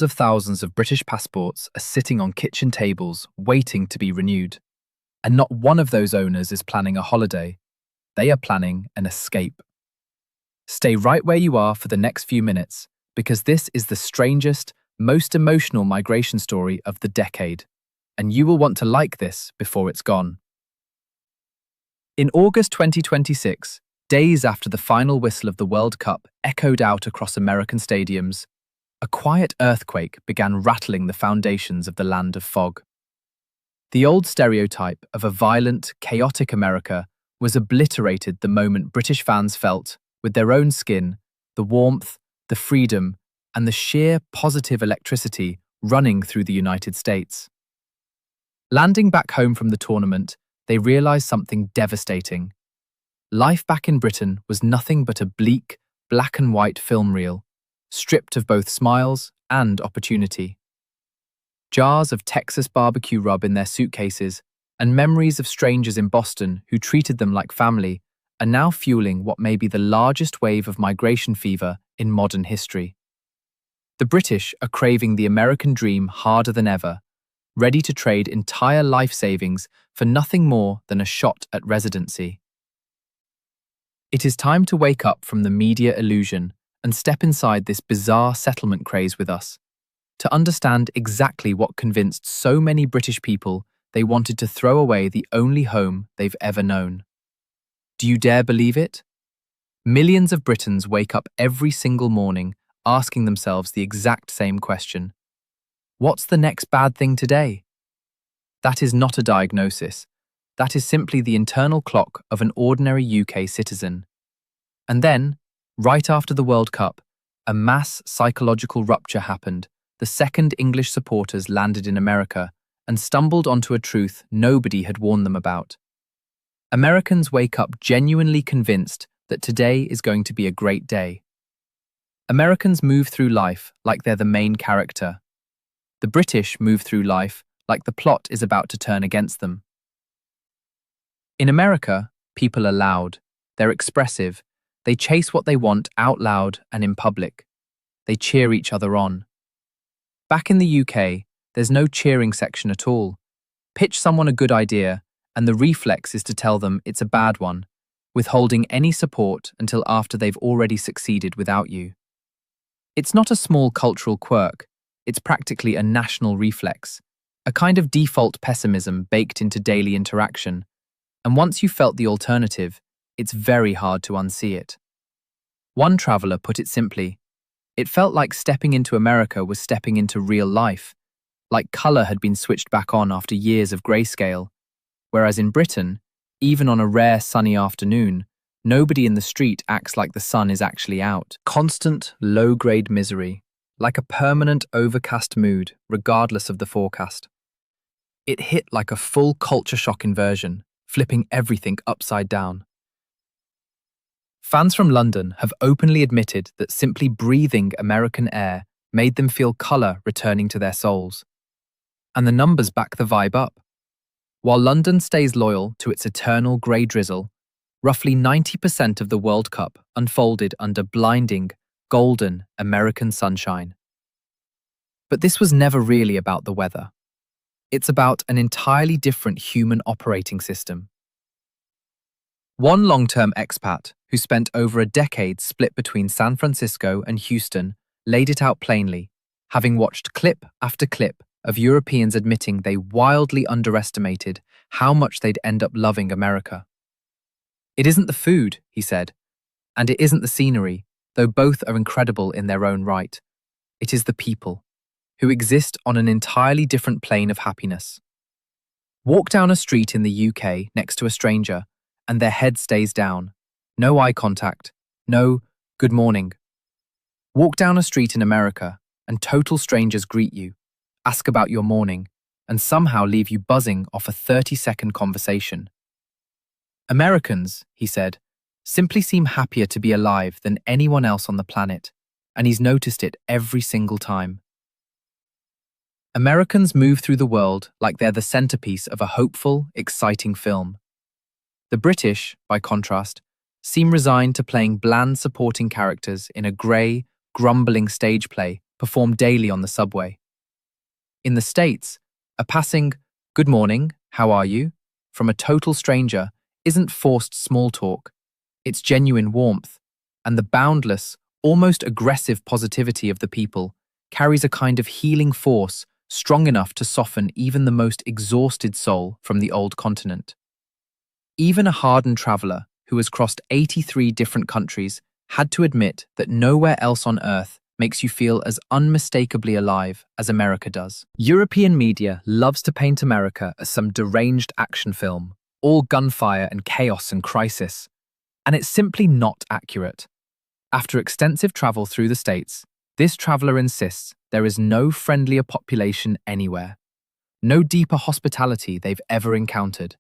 of thousands of British passports are sitting on kitchen tables waiting to be renewed. And not one of those owners is planning a holiday. They are planning an escape. Stay right where you are for the next few minutes, because this is the strangest, most emotional migration story of the decade, and you will want to like this before it's gone. In August 2026, days after the final whistle of the World Cup echoed out across American stadiums, a quiet earthquake began rattling the foundations of the land of fog. The old stereotype of a violent, chaotic America was obliterated the moment British fans felt, with their own skin, the warmth, the freedom, and the sheer positive electricity running through the United States. Landing back home from the tournament, they realized something devastating. Life back in Britain was nothing but a bleak, black and white film reel, stripped of both smiles and opportunity. Jars of Texas barbecue rub in their suitcases and memories of strangers in Boston who treated them like family are now fueling what may be the largest wave of migration fever in modern history. The British are craving the American dream harder than ever, ready to trade entire life savings for nothing more than a shot at residency. It is time to wake up from the media illusion and step inside this bizarre settlement craze with us, to understand exactly what convinced so many British people they wanted to throw away the only home they've ever known. Do you dare believe it? Millions of Britons wake up every single morning asking themselves the exact same question. What's the next bad thing today? That is not a diagnosis. That is simply the internal clock of an ordinary UK citizen. And then, right after the World Cup, a mass psychological rupture happened. The second English supporters landed in America and stumbled onto a truth nobody had warned them about. Americans wake up genuinely convinced that today is going to be a great day. Americans move through life like they're the main character. The British move through life like the plot is about to turn against them. In America, people are loud, they're expressive, they chase what they want out loud and in public. They cheer each other on. Back in the UK, there's no cheering section at all. Pitch someone a good idea, and the reflex is to tell them it's a bad one, withholding any support until after they've already succeeded without you. It's not a small cultural quirk, it's practically a national reflex, a kind of default pessimism baked into daily interaction, and once you've felt the alternative, it's very hard to unsee it. One traveller put it simply, it felt like stepping into America was stepping into real life, like colour had been switched back on after years of grayscale, whereas in Britain, even on a rare sunny afternoon, nobody in the street acts like the sun is actually out. Constant, low-grade misery, like a permanent overcast mood, regardless of the forecast. It hit like a full culture shock inversion, flipping everything upside down. Fans from London have openly admitted that simply breathing American air made them feel colour returning to their souls. And the numbers back the vibe up. While London stays loyal to its eternal grey drizzle, roughly 90% of the World Cup unfolded under blinding, golden American sunshine. But this was never really about the weather. It's about an entirely different human operating system. One long-term expat, who spent over a decade split between San Francisco and Houston, laid it out plainly, having watched clip after clip of Europeans admitting they wildly underestimated how much they'd end up loving America. It isn't the food, he said, and it isn't the scenery, though both are incredible in their own right. It is the people, who exist on an entirely different plane of happiness. Walk down a street in the UK next to a stranger, and their head stays down. No eye contact, no good morning. Walk down a street in America, and total strangers greet you, ask about your morning, and somehow leave you buzzing off a 30-second conversation. Americans, he said, simply seem happier to be alive than anyone else on the planet, and he's noticed it every single time. Americans move through the world like they're the centerpiece of a hopeful, exciting film. The British, by contrast, seem resigned to playing bland supporting characters in a grey, grumbling stage play perform daily on the subway. In the States, a passing, "Good morning, how are you?" from a total stranger isn't forced small talk, it's genuine warmth, and the boundless, almost aggressive positivity of the people carries a kind of healing force strong enough to soften even the most exhausted soul from the old continent. Even a hardened traveler who has crossed 83 different countries had to admit that nowhere else on earth makes you feel as unmistakably alive as America does. European media loves to paint America as some deranged action film, all gunfire and chaos and crisis, and it's simply not accurate. After extensive travel through the States, this traveler insists there is no friendlier population anywhere, no deeper hospitality they've ever encountered.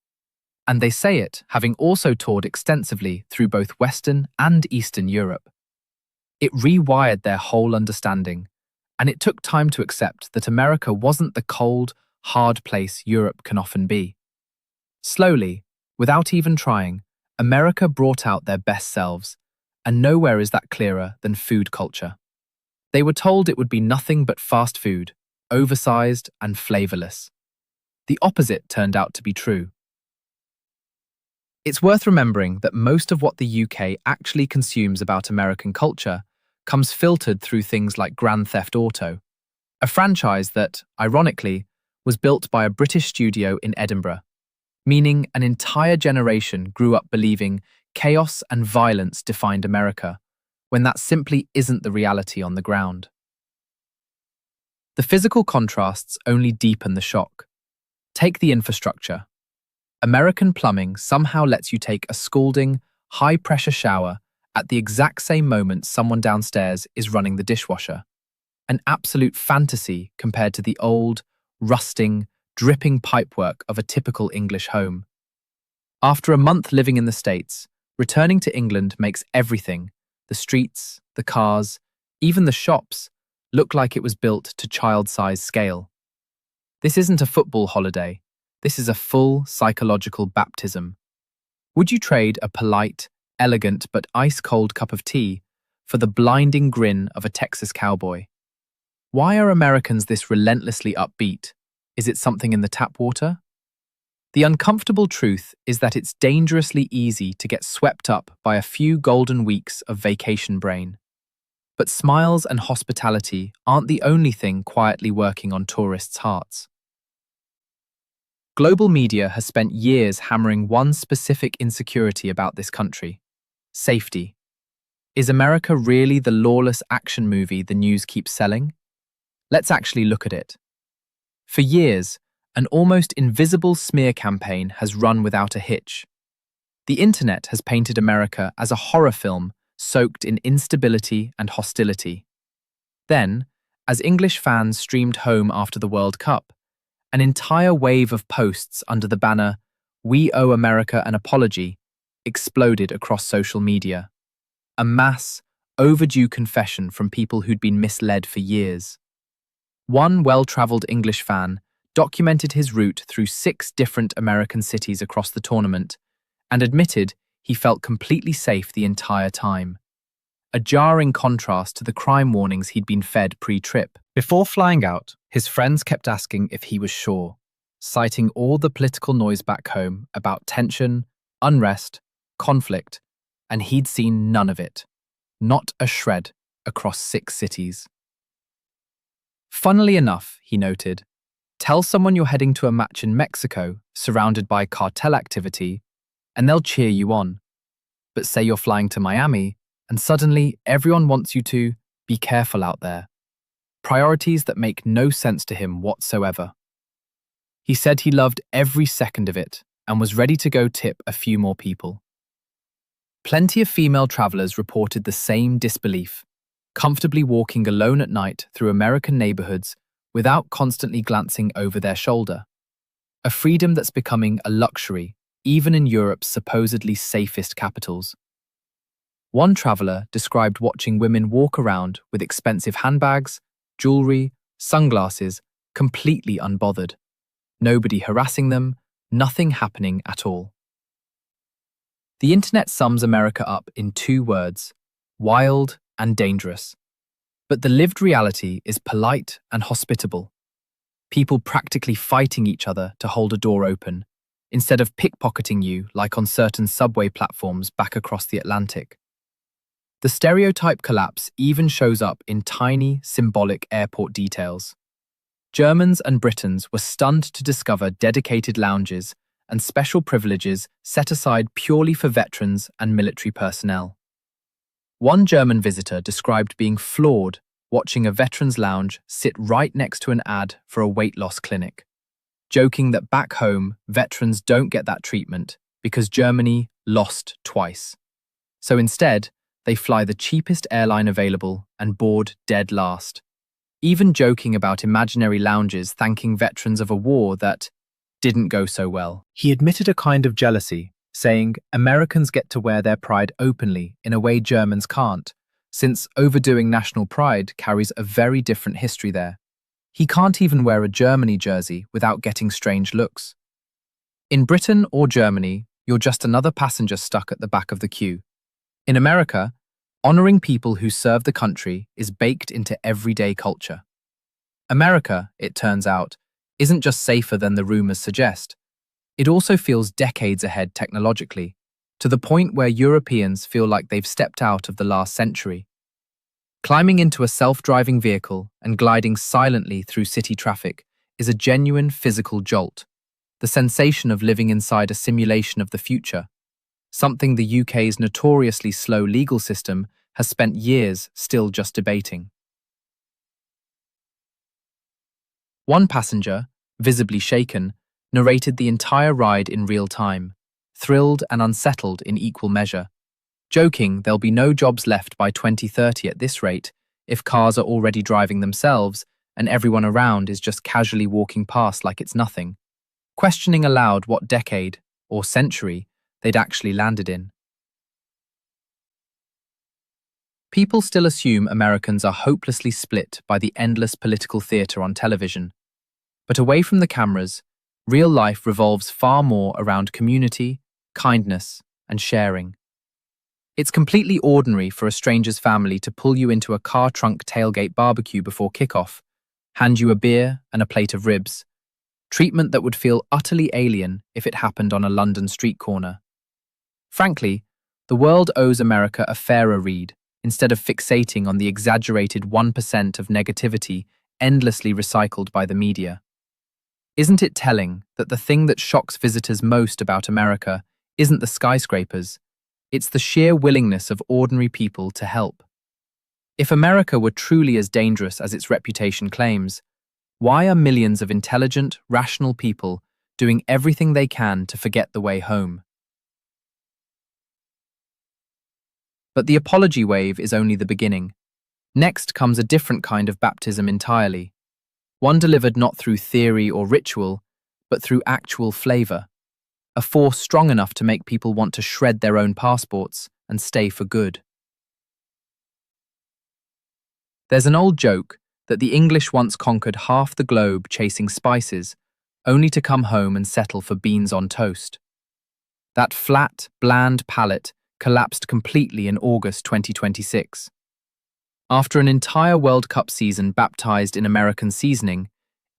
And they say it having also toured extensively through both Western and Eastern Europe. It rewired their whole understanding, and it took time to accept that America wasn't the cold, hard place Europe can often be. Slowly, without even trying, America brought out their best selves, and nowhere is that clearer than food culture. They were told it would be nothing but fast food, oversized and flavorless. The opposite turned out to be true. It's worth remembering that most of what the UK actually consumes about American culture comes filtered through things like Grand Theft Auto, a franchise that, ironically, was built by a British studio in Edinburgh, meaning an entire generation grew up believing chaos and violence defined America, when that simply isn't the reality on the ground. The physical contrasts only deepen the shock. Take the infrastructure. American plumbing somehow lets you take a scalding, high-pressure shower at the exact same moment someone downstairs is running the dishwasher. An absolute fantasy compared to the old, rusting, dripping pipework of a typical English home. After a month living in the States, returning to England makes everything, the streets, the cars, even the shops, look like it was built to child-size scale. This isn't a football holiday. This is a full psychological baptism. Would you trade a polite, elegant but ice-cold cup of tea for the blinding grin of a Texas cowboy? Why are Americans this relentlessly upbeat? Is it something in the tap water? The uncomfortable truth is that it's dangerously easy to get swept up by a few golden weeks of vacation brain. But smiles and hospitality aren't the only thing quietly working on tourists' hearts. Global media has spent years hammering one specific insecurity about this country: safety. Is America really the lawless action movie the news keeps selling? Let's actually look at it. For years, an almost invisible smear campaign has run without a hitch. The internet has painted America as a horror film soaked in instability and hostility. Then, as English fans streamed home after the World Cup, an entire wave of posts under the banner, "We owe America an apology," exploded across social media. A mass, overdue confession from people who'd been misled for years. One well-traveled English fan documented his route through 6 different American cities across the tournament and admitted he felt completely safe the entire time. A jarring contrast to the crime warnings he'd been fed pre-trip. Before flying out, his friends kept asking if he was sure, citing all the political noise back home about tension, unrest, conflict, and he'd seen none of it. Not a shred across 6 cities. Funnily enough, he noted, tell someone you're heading to a match in Mexico surrounded by cartel activity, and they'll cheer you on. But say you're flying to Miami, and suddenly everyone wants you to be careful out there. Priorities that make no sense to him whatsoever. He said he loved every second of it and was ready to go tip a few more people. Plenty of female travelers reported the same disbelief, comfortably walking alone at night through American neighborhoods without constantly glancing over their shoulder. A freedom that's becoming a luxury, even in Europe's supposedly safest capitals. One traveler described watching women walk around with expensive handbags, jewelry, sunglasses, completely unbothered. Nobody harassing them, nothing happening at all. The internet sums America up in 2 words: wild and dangerous. But the lived reality is polite and hospitable. People practically fighting each other to hold a door open, instead of pickpocketing you like on certain subway platforms back across the Atlantic. The stereotype collapse even shows up in tiny, symbolic airport details. Germans and Britons were stunned to discover dedicated lounges and special privileges set aside purely for veterans and military personnel. One German visitor described being floored watching a veterans lounge sit right next to an ad for a weight loss clinic, joking that back home, veterans don't get that treatment because Germany lost twice. So instead, they fly the cheapest airline available and board dead last, even joking about imaginary lounges thanking veterans of a war that didn't go so well. He admitted a kind of jealousy, saying Americans get to wear their pride openly in a way Germans can't, since overdoing national pride carries a very different history there. He can't even wear a Germany jersey without getting strange looks. In Britain or Germany, you're just another passenger stuck at the back of the queue. In America, honoring people who serve the country is baked into everyday culture. America, it turns out, isn't just safer than the rumors suggest. It also feels decades ahead technologically, to the point where Europeans feel like they've stepped out of the last century. Climbing into a self-driving vehicle and gliding silently through city traffic is a genuine physical jolt, the sensation of living inside a simulation of the future, something the UK's notoriously slow legal system has spent years still just debating. One passenger, visibly shaken, narrated the entire ride in real time, thrilled and unsettled in equal measure, joking there'll be no jobs left by 2030 at this rate if cars are already driving themselves and everyone around is just casually walking past like it's nothing, questioning aloud what decade, or century, they'd actually landed in. People still assume Americans are hopelessly split by the endless political theatre on television. But away from the cameras, real life revolves far more around community, kindness, and sharing. It's completely ordinary for a stranger's family to pull you into a car trunk tailgate barbecue before kickoff, hand you a beer and a plate of ribs, treatment that would feel utterly alien if it happened on a London street corner. Frankly, the world owes America a fairer read, instead of fixating on the exaggerated 1% of negativity endlessly recycled by the media. Isn't it telling that the thing that shocks visitors most about America isn't the skyscrapers, it's the sheer willingness of ordinary people to help? If America were truly as dangerous as its reputation claims, why are millions of intelligent, rational people doing everything they can to forget the way home? But the apology wave is only the beginning. Next comes a different kind of baptism entirely, one delivered not through theory or ritual, but through actual flavour, a force strong enough to make people want to shred their own passports and stay for good. There's an old joke that the English once conquered half the globe chasing spices, only to come home and settle for beans on toast. That flat, bland palate collapsed completely in August 2026. After an entire World Cup season baptized in American seasoning,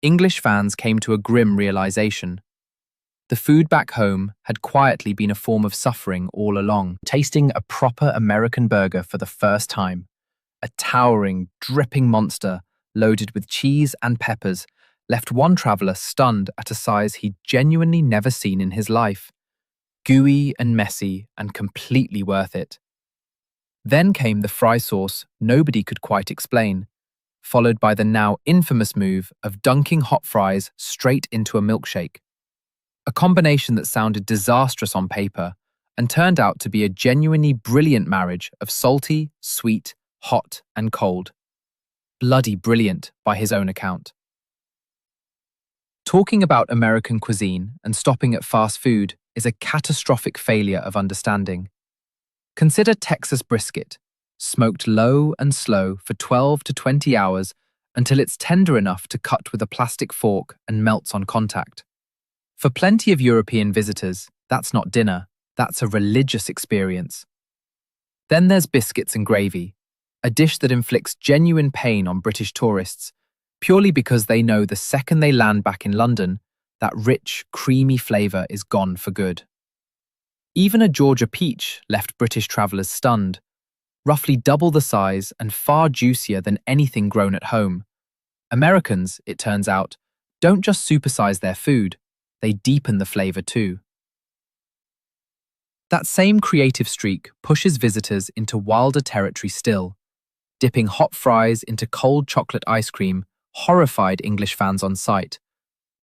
English fans came to a grim realization. The food back home had quietly been a form of suffering all along. Tasting a proper American burger for the first time, a towering, dripping monster loaded with cheese and peppers left one traveler stunned at a size he'd genuinely never seen in his life. Gooey and messy and completely worth it. Then came the fry sauce nobody could quite explain, followed by the now infamous move of dunking hot fries straight into a milkshake. A combination that sounded disastrous on paper and turned out to be a genuinely brilliant marriage of salty, sweet, hot, and cold. Bloody brilliant, by his own account. Talking about American cuisine and stopping at fast food is a catastrophic failure of understanding. Consider Texas brisket, smoked low and slow for 12 to 20 hours until it's tender enough to cut with a plastic fork and melts on contact. For plenty of European visitors, that's not dinner, that's a religious experience. Then there's biscuits and gravy, a dish that inflicts genuine pain on British tourists, purely because they know the second they land back in London, that rich, creamy flavour is gone for good. Even a Georgia peach left British travellers stunned, roughly double the size and far juicier than anything grown at home. Americans, it turns out, don't just supersize their food, they deepen the flavour too. That same creative streak pushes visitors into wilder territory still, dipping hot fries into cold chocolate ice cream horrified English fans on sight,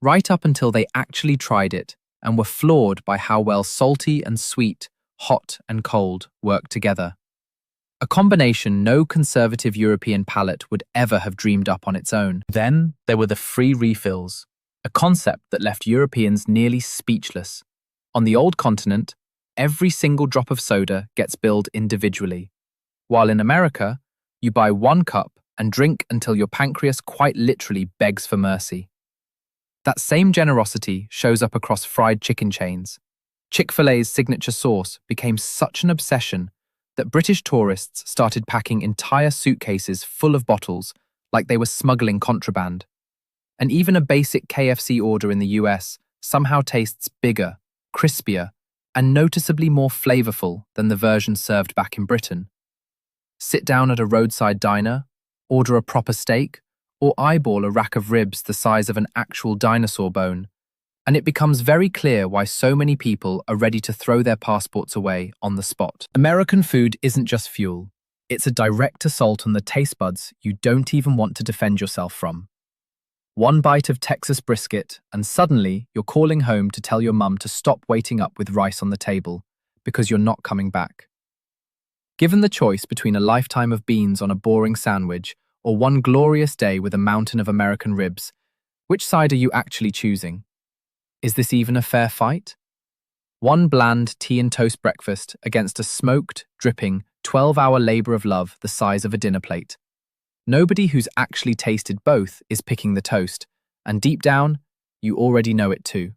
right up until they actually tried it and were floored by how well salty and sweet, hot and cold work together. A combination no conservative European palate would ever have dreamed up on its own. Then there were the free refills, a concept that left Europeans nearly speechless. On the old continent, every single drop of soda gets billed individually, while in America, you buy one cup and drink until your pancreas quite literally begs for mercy. That same generosity shows up across fried chicken chains. Chick-fil-A's signature sauce became such an obsession that British tourists started packing entire suitcases full of bottles like they were smuggling contraband. And even a basic KFC order in the US somehow tastes bigger, crispier, and noticeably more flavorful than the version served back in Britain. Sit down at a roadside diner, order a proper steak, or eyeball a rack of ribs the size of an actual dinosaur bone, and it becomes very clear why so many people are ready to throw their passports away on the spot. American food isn't just fuel, it's a direct assault on the taste buds you don't even want to defend yourself from. One bite of Texas brisket, and suddenly you're calling home to tell your mum to stop waiting up with rice on the table because you're not coming back. Given the choice between a lifetime of beans on a boring sandwich or one glorious day with a mountain of American ribs, which side are you actually choosing? Is this even a fair fight? One bland tea and toast breakfast against a smoked, dripping, 12-hour labour of love the size of a dinner plate. Nobody who's actually tasted both is picking the toast, and deep down, you already know it too.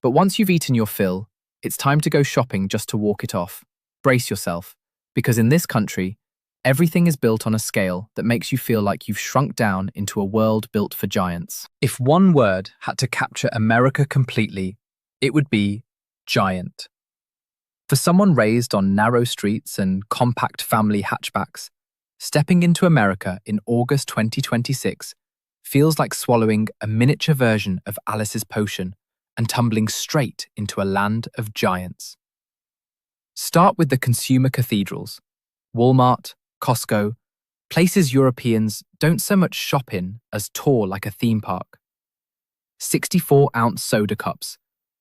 But once you've eaten your fill, it's time to go shopping just to walk it off. Brace yourself, because in this country, everything is built on a scale that makes you feel like you've shrunk down into a world built for giants. If one word had to capture America completely, it would be giant. For someone raised on narrow streets and compact family hatchbacks, stepping into America in August 2026 feels like swallowing a miniature version of Alice's potion and tumbling straight into a land of giants. Start with the consumer cathedrals, Walmart, Costco, places Europeans don't so much shop in as tour like a theme park. 64-ounce soda cups,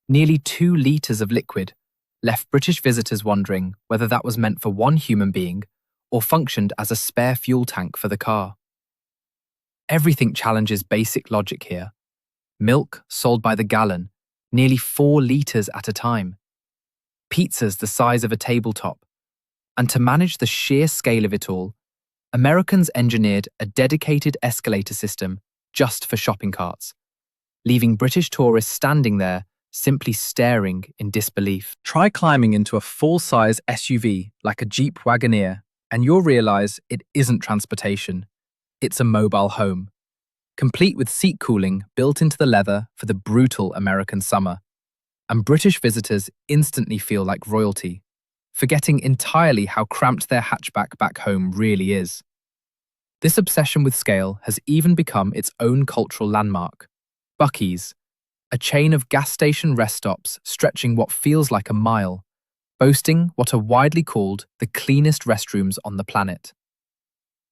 nearly 2 litres of liquid, left British visitors wondering whether that was meant for one human being or functioned as a spare fuel tank for the car. Everything challenges basic logic here. Milk sold by the gallon, nearly 4 litres at a time. Pizzas the size of a tabletop. And to manage the sheer scale of it all, Americans engineered a dedicated escalator system just for shopping carts, leaving British tourists standing there simply staring in disbelief. Try climbing into a full-size SUV like a Jeep Wagoneer, and you'll realize it isn't transportation. It's a mobile home, complete with seat cooling built into the leather for the brutal American summer. And British visitors instantly feel like royalty, forgetting entirely how cramped their hatchback back home really is. This obsession with scale has even become its own cultural landmark. Buc-ee's, a chain of gas station rest stops stretching what feels like a mile, boasting what are widely called the cleanest restrooms on the planet.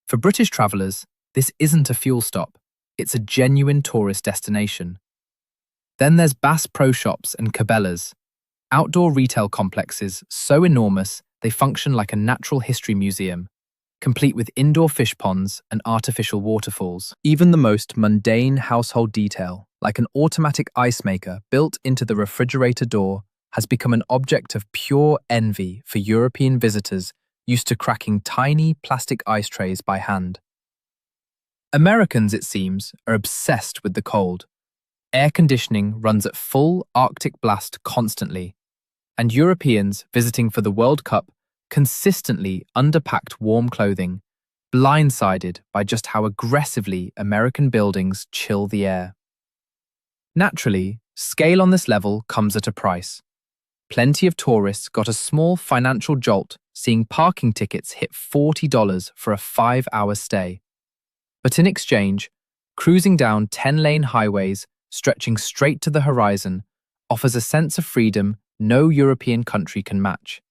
For British travellers, this isn't a fuel stop, it's a genuine tourist destination. Then there's Bass Pro Shops and Cabela's, outdoor retail complexes so enormous they function like a natural history museum, complete with indoor fish ponds and artificial waterfalls. Even the most mundane household detail, like an automatic ice maker built into the refrigerator door, has become an object of pure envy for European visitors used to cracking tiny plastic ice trays by hand. Americans, it seems, are obsessed with the cold. Air conditioning runs at full Arctic blast constantly, and Europeans visiting for the World Cup consistently underpacked warm clothing blindsided by just how aggressively American buildings chill the air. Naturally, scale on this level comes at a price. Plenty of tourists got a small financial jolt seeing parking tickets hit $40 for a 5-hour stay. But in exchange, cruising down 10-lane highways stretching straight to the horizon offers a sense of freedom no European country can match.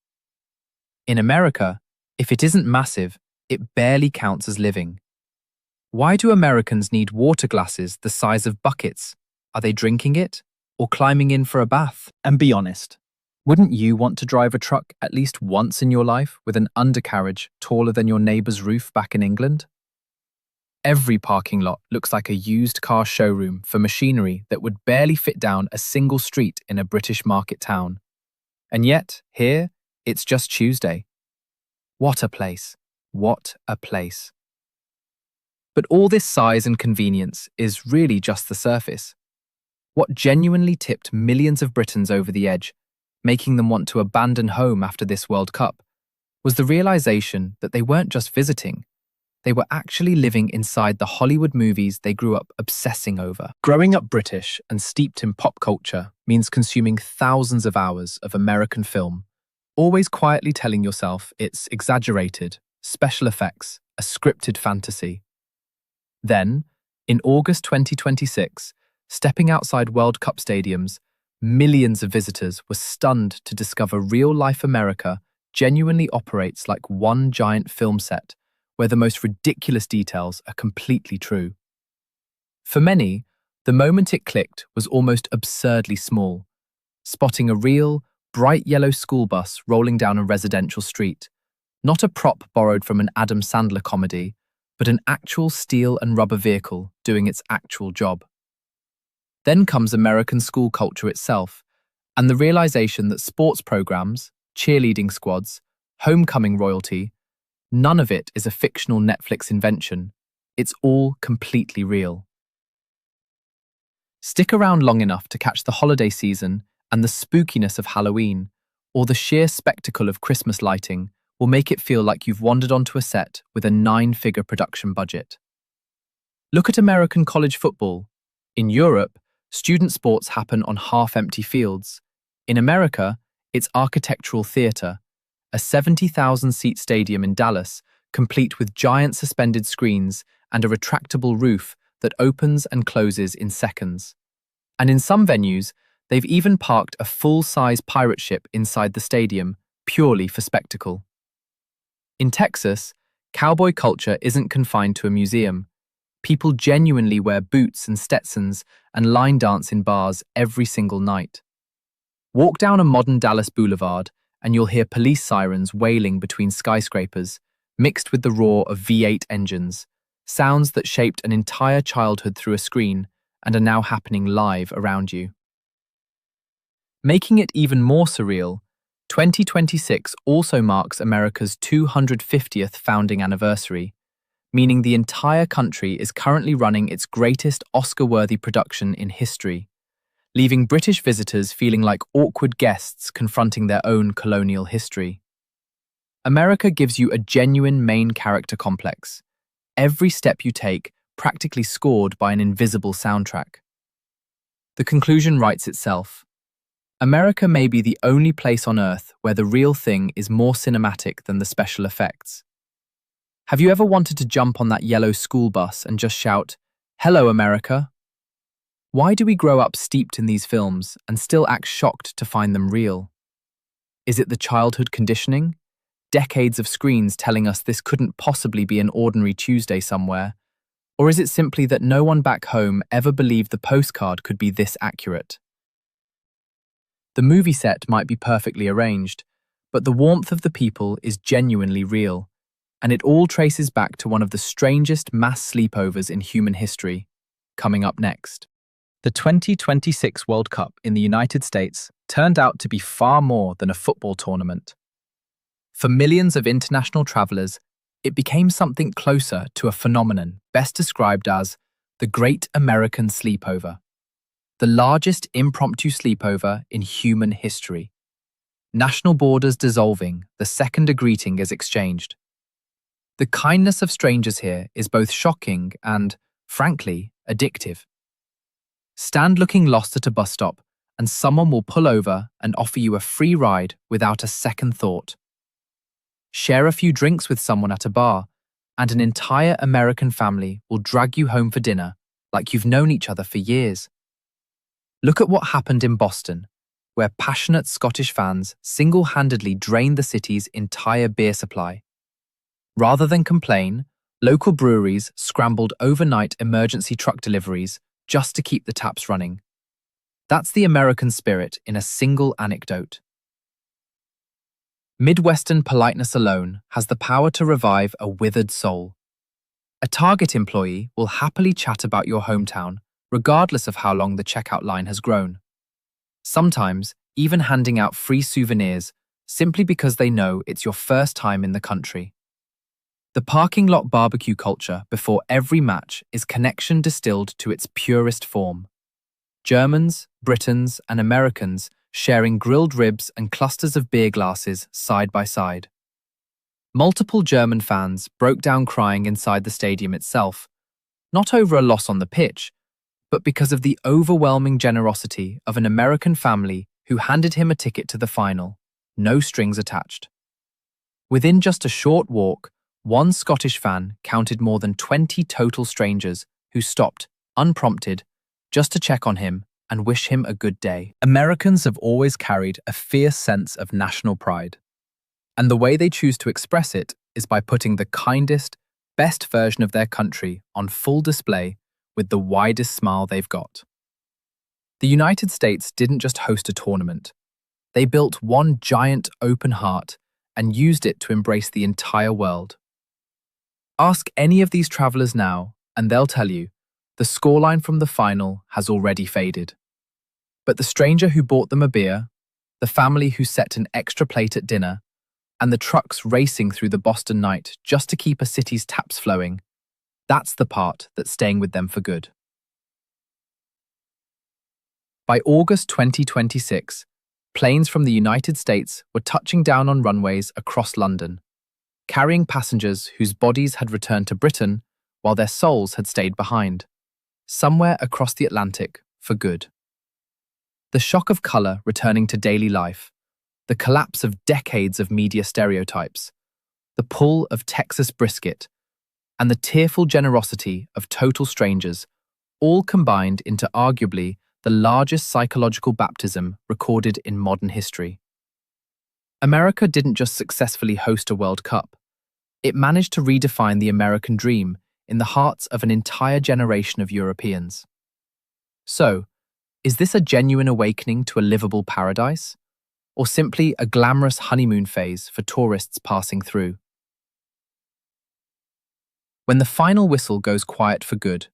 In America, if it isn't massive, it barely counts as living. Why do Americans need water glasses the size of buckets? Are they drinking it or climbing in for a bath? And be honest, wouldn't you want to drive a truck at least once in your life with an undercarriage taller than your neighbour's roof back in England? Every parking lot looks like a used car showroom for machinery that would barely fit down a single street in a British market town. And yet, here, it's just Tuesday. What a place. What a place. But all this size and convenience is really just the surface. What genuinely tipped millions of Britons over the edge, making them want to abandon home after this World Cup, was the realization that they weren't just visiting. They were actually living inside the Hollywood movies they grew up obsessing over. Growing up British and steeped in pop culture means consuming thousands of hours of American film, always quietly telling yourself it's exaggerated, special effects, a scripted fantasy. Then, in August 2026, stepping outside World Cup stadiums, millions of visitors were stunned to discover real-life America genuinely operates like one giant film set, where the most ridiculous details are completely true. For many, the moment it clicked was almost absurdly small, spotting a real, bright yellow school bus rolling down a residential street, not a prop borrowed from an Adam Sandler comedy, but an actual steel and rubber vehicle doing its actual job. Then comes American school culture itself, and the realization that sports programs, cheerleading squads, homecoming royalty, none of it is a fictional Netflix invention. It's all completely real. Stick around long enough to catch the holiday season and the spookiness of Halloween, or the sheer spectacle of Christmas lighting will make it feel like you've wandered onto a set with a 9-figure production budget. Look at American college football. In Europe, student sports happen on half-empty fields. In America, it's architectural theatre, a 70,000-seat stadium in Dallas, complete with giant suspended screens and a retractable roof that opens and closes in seconds. And in some venues, they've even parked a full-size pirate ship inside the stadium, purely for spectacle. In Texas, cowboy culture isn't confined to a museum. People genuinely wear boots and Stetsons and line dance in bars every single night. Walk down a modern Dallas boulevard and you'll hear police sirens wailing between skyscrapers, mixed with the roar of V8 engines, sounds that shaped an entire childhood through a screen and are now happening live around you. Making it even more surreal, 2026 also marks America's 250th founding anniversary, meaning the entire country is currently running its greatest Oscar-worthy production in history, leaving British visitors feeling like awkward guests confronting their own colonial history. America gives you a genuine main character complex, every step you take practically scored by an invisible soundtrack. The conclusion writes itself. America may be the only place on Earth where the real thing is more cinematic than the special effects. Have you ever wanted to jump on that yellow school bus and just shout, "Hello, America"? Why do we grow up steeped in these films and still act shocked to find them real? Is it the childhood conditioning? Decades of screens telling us this couldn't possibly be an ordinary Tuesday somewhere? Or is it simply that no one back home ever believed the postcard could be this accurate? The movie set might be perfectly arranged, but the warmth of the people is genuinely real, and it all traces back to one of the strangest mass sleepovers in human history. Coming up next. The 2026 World Cup in the United States turned out to be far more than a football tournament. For millions of international travelers, it became something closer to a phenomenon best described as the Great American Sleepover, the largest impromptu sleepover in human history. National borders dissolving the second a greeting is exchanged. The kindness of strangers here is both shocking and, frankly, addictive. Stand looking lost at a bus stop, and someone will pull over and offer you a free ride without a second thought. Share a few drinks with someone at a bar, and an entire American family will drag you home for dinner like you've known each other for years. Look at what happened in Boston, where passionate Scottish fans single-handedly drained the city's entire beer supply. Rather than complain, local breweries scrambled overnight emergency truck deliveries just to keep the taps running. That's the American spirit in a single anecdote. Midwestern politeness alone has the power to revive a withered soul. A Target employee will happily chat about your hometown, regardless of how long the checkout line has grown. Sometimes even handing out free souvenirs simply because they know it's your first time in the country. The parking lot barbecue culture before every match is connection distilled to its purest form. Germans, Britons, and Americans sharing grilled ribs and clusters of beer glasses side by side. Multiple German fans broke down crying inside the stadium itself, not over a loss on the pitch, but because of the overwhelming generosity of an American family who handed him a ticket to the final, no strings attached. Within just a short walk, one Scottish fan counted more than 20 total strangers who stopped, unprompted, just to check on him and wish him a good day. Americans have always carried a fierce sense of national pride, and the way they choose to express it is by putting the kindest, best version of their country on full display with the widest smile they've got. The United States didn't just host a tournament. They built one giant open heart and used it to embrace the entire world. Ask any of these travelers now, and they'll tell you the scoreline from the final has already faded. But the stranger who bought them a beer, the family who set an extra plate at dinner, and the trucks racing through the Boston night just to keep a city's taps flowing, that's the part that's staying with them for good. By August 2026, planes from the United States were touching down on runways across London, carrying passengers whose bodies had returned to Britain while their souls had stayed behind, somewhere across the Atlantic for good. The shock of colour returning to daily life, the collapse of decades of media stereotypes, the pull of Texas brisket, and the tearful generosity of total strangers all combined into arguably the largest psychological baptism recorded in modern history. America didn't just successfully host a World Cup, it managed to redefine the American dream in the hearts of an entire generation of Europeans. So, is this a genuine awakening to a livable paradise, or simply a glamorous honeymoon phase for tourists passing through? When the final whistle goes quiet for good,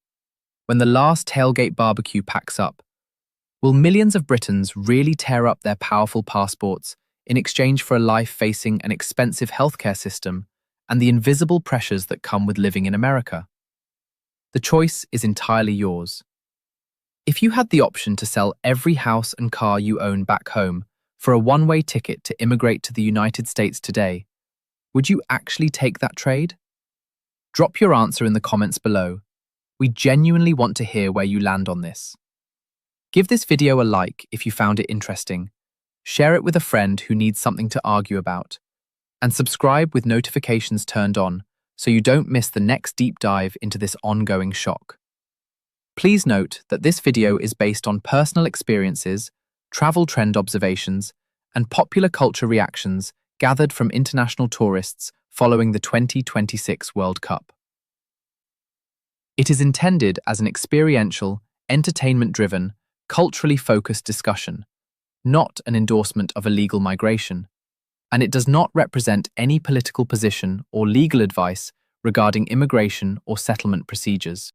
when the last tailgate barbecue packs up, will millions of Britons really tear up their powerful passports in exchange for a life facing an expensive healthcare system and the invisible pressures that come with living in America? The choice is entirely yours. If you had the option to sell every house and car you own back home for a one-way ticket to immigrate to the United States today, would you actually take that trade? Drop your answer in the comments below. We genuinely want to hear where you land on this. Give this video a like if you found it interesting, share it with a friend who needs something to argue about, and subscribe with notifications turned on so you don't miss the next deep dive into this ongoing shock. Please note that this video is based on personal experiences, travel trend observations, and popular culture reactions gathered from international tourists following the 2026 World Cup. It is intended as an experiential, entertainment-driven, culturally focused discussion, not an endorsement of illegal migration, and it does not represent any political position or legal advice regarding immigration or settlement procedures.